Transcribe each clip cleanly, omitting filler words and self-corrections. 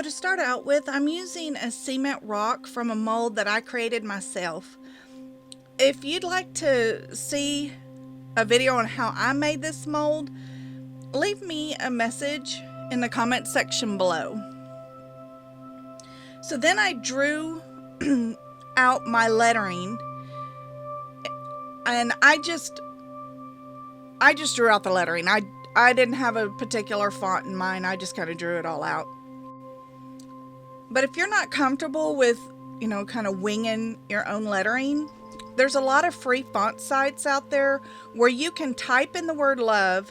to start out with, I'm using a cement rock from a mold that I created myself. If you'd like to see a video on how I made this mold, leave me a message in the comment section below. So then I drew out my lettering, and I just drew out the lettering. I didn't have a particular font in mind. I just kind of drew it all out. But if you're not comfortable with, kind of winging your own lettering, there's a lot of free font sites out there where you can type in the word love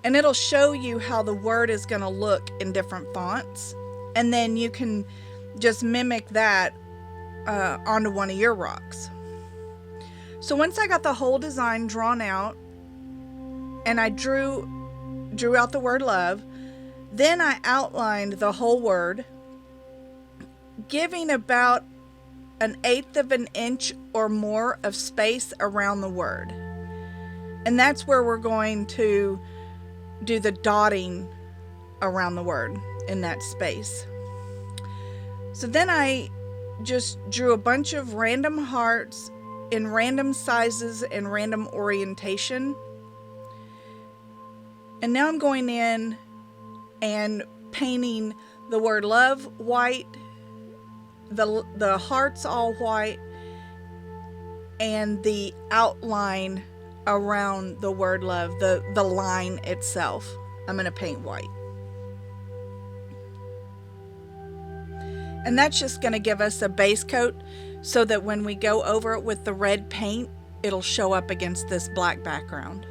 and it'll show you how the word is going to look in different fonts. And then you can just mimic that onto one of your rocks. So once I got the whole design drawn out and I drew out the word love, then I outlined the whole word, giving about 1/8 of an inch or more of space around the word. And that's where we're going to do the dotting around the word in that space. So then I just drew a bunch of random hearts in random sizes and random orientation. And now I'm going in and painting the word love white, the hearts all white, and the outline around the word love, the line itself, I'm going to paint white. And that's just going to give us a base coat so that when we go over it with the red paint, it'll show up against this black background.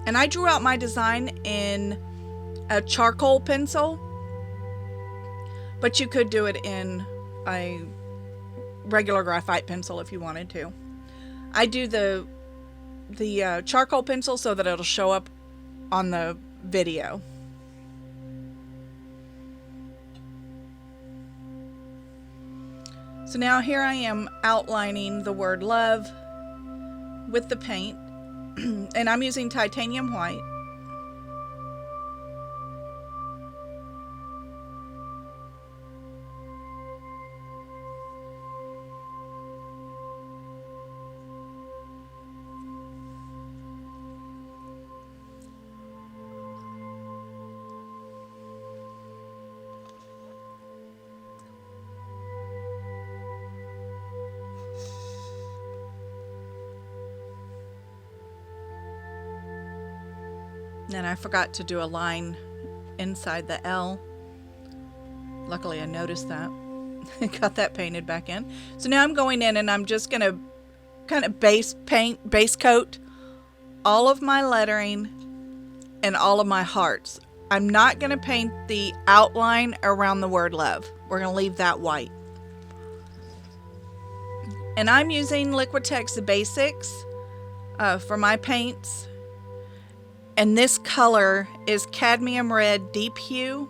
And I drew out my design in a charcoal pencil, but you could do it in a regular graphite pencil if you wanted to. I do the charcoal pencil so that it'll show up on the video. So now here I am outlining the word love with the paint. And I'm using titanium white. And I forgot to do a line inside the L. Luckily I noticed that. Got that painted back in. So now I'm going in and I'm just going to kind of base coat all of my lettering and all of my hearts. I'm not going to paint the outline around the word love. We're going to leave that white. And I'm using Liquitex Basics for my paints. And this color is cadmium red deep hue.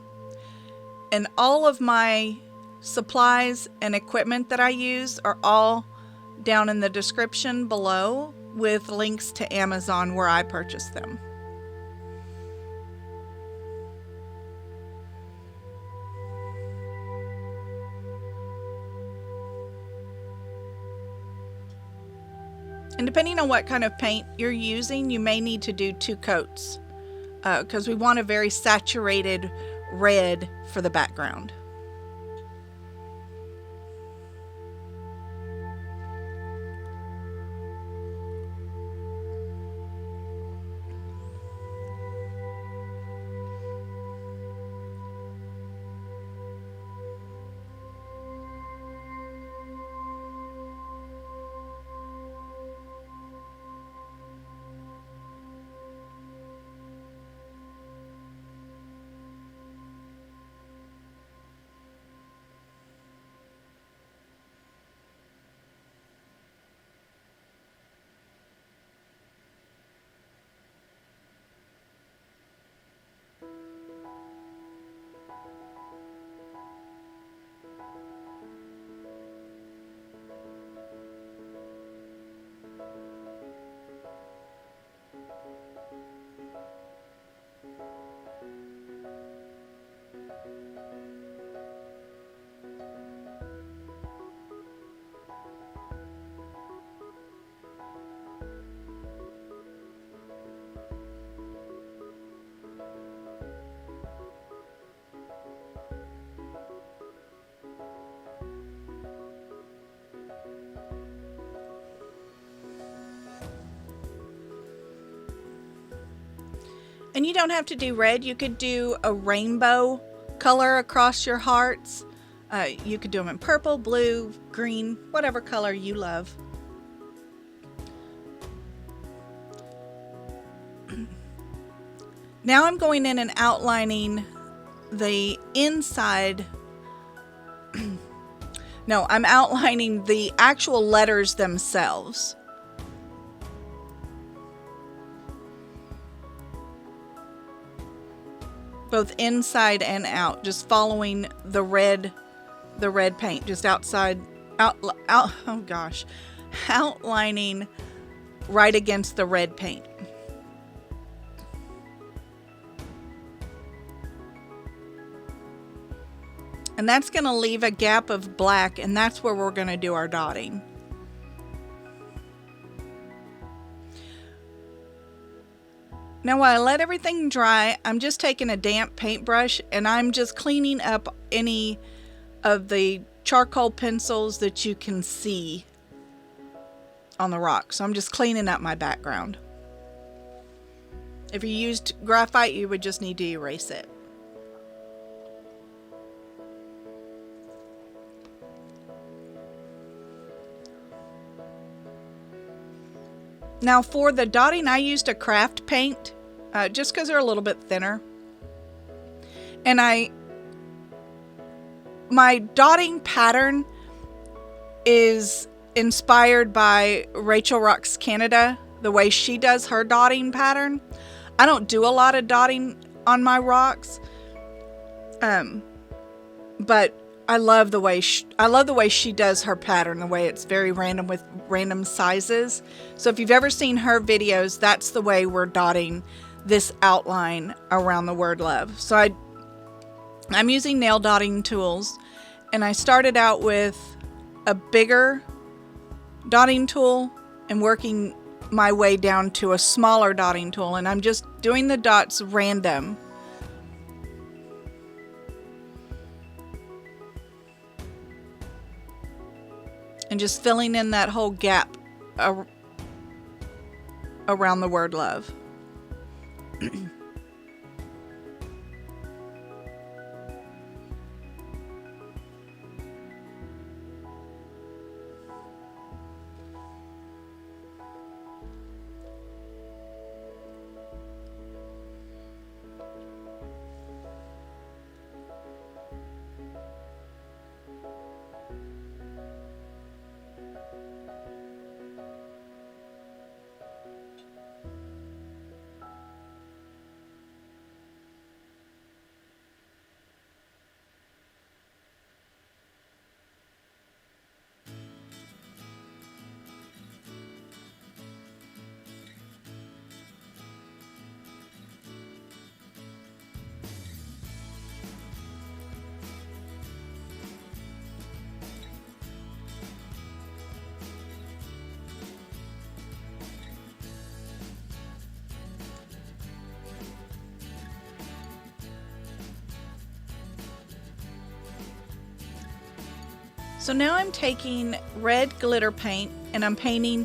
And all of my supplies and equipment that I use are all down in the description below with links to Amazon where I purchased them. And depending on what kind of paint you're using, you may need to do 2 coats because we want a very saturated red for the background. And you don't have to do red. You could do a rainbow color across your hearts. You could do them in purple, blue, green, whatever color you love. Now I'm going in and outlining the inside. No, I'm outlining the actual letters themselves. Both inside and out, just following the red paint, just outlining right against the red paint. And that's going to leave a gap of black, and that's where we're going to do our dotting. Now while I let everything dry, I'm just taking a damp paintbrush and I'm just cleaning up any of the charcoal pencils that you can see on the rock. So I'm just cleaning up my background. If you used graphite, you would just need to erase it. Now for the dotting, I used a craft paint just because they're a little bit thinner. And my dotting pattern is inspired by Rachel Rocks Canada, the way she does her dotting pattern. I don't do a lot of dotting on my rocks, but I love the way she does her pattern, the way it's very random with random sizes. So if you've ever seen her videos, that's the way we're dotting this outline around the word love. So I'm using nail dotting tools, and I started out with a bigger dotting tool and working my way down to a smaller dotting tool, and I'm just doing the dots random. And just filling in that whole gap around the word love. So now I'm taking red glitter paint and I'm painting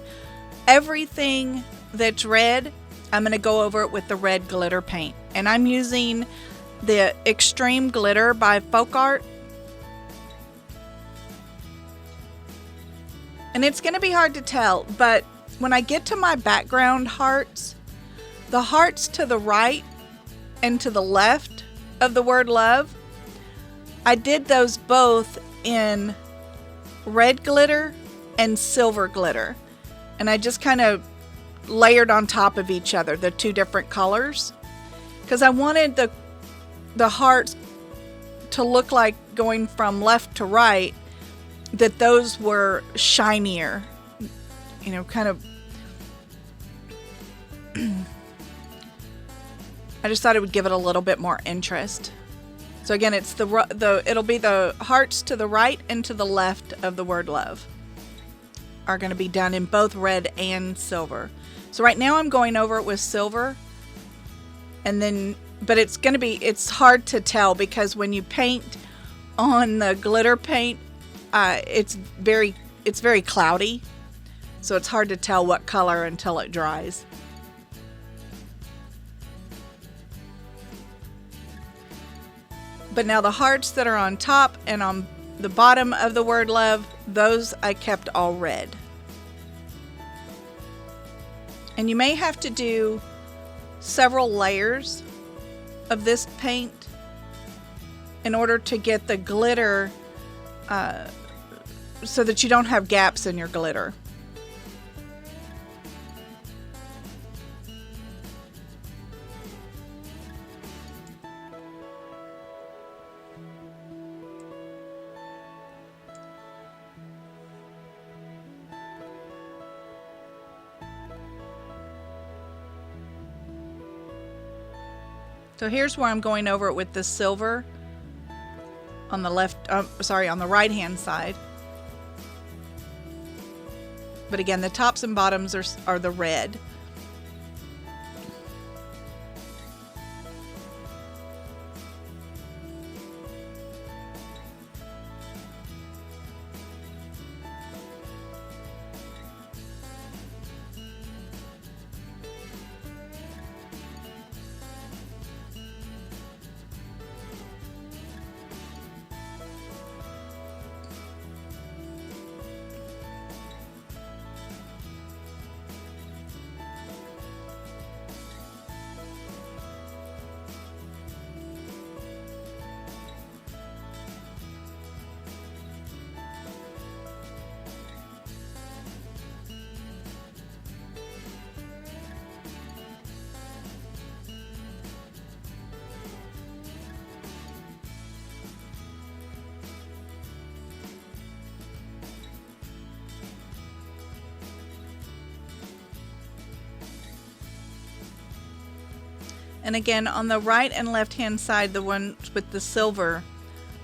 everything that's red. I'm going to go over it with the red glitter paint. And I'm using the Extreme Glitter by Folk Art. And it's going to be hard to tell, but when I get to my background hearts, the hearts to the right and to the left of the word love, I did those both in red glitter and silver glitter, and I just kind of layered on top of each other the two different colors because I wanted the hearts to look like, going from left to right, that those were shinier, you know, kind of I just thought it would give it a little bit more interest. So again, it's it'll be the hearts to the right and to the left of the word love are going to be done in both red and silver. So right now I'm going over it with silver, and then, but it's hard to tell because when you paint on the glitter paint, it's very cloudy, so it's hard to tell what color until it dries. But now the hearts that are on top and on the bottom of the word love, those I kept all red. And you may have to do several layers of this paint in order to get the glitter so that you don't have gaps in your glitter. So here's where I'm going over it with the silver on the left, on the right hand side. But again, the tops and bottoms are the red. And again, on the right and left hand side, the one with the silver,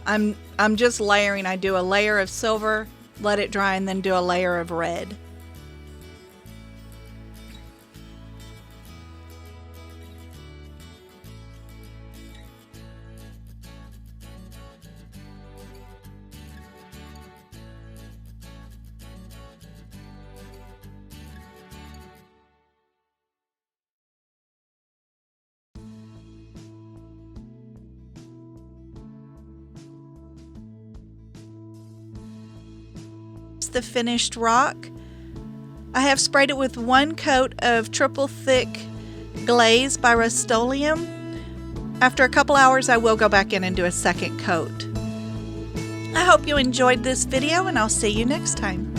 I'm just layering. I do a layer of silver, let it dry, and then do a layer of red. The finished rock. I have sprayed it with one coat of triple thick glaze by Rust-Oleum. After a couple hours, I will go back in and do a second coat. I hope you enjoyed this video, and I'll see you next time.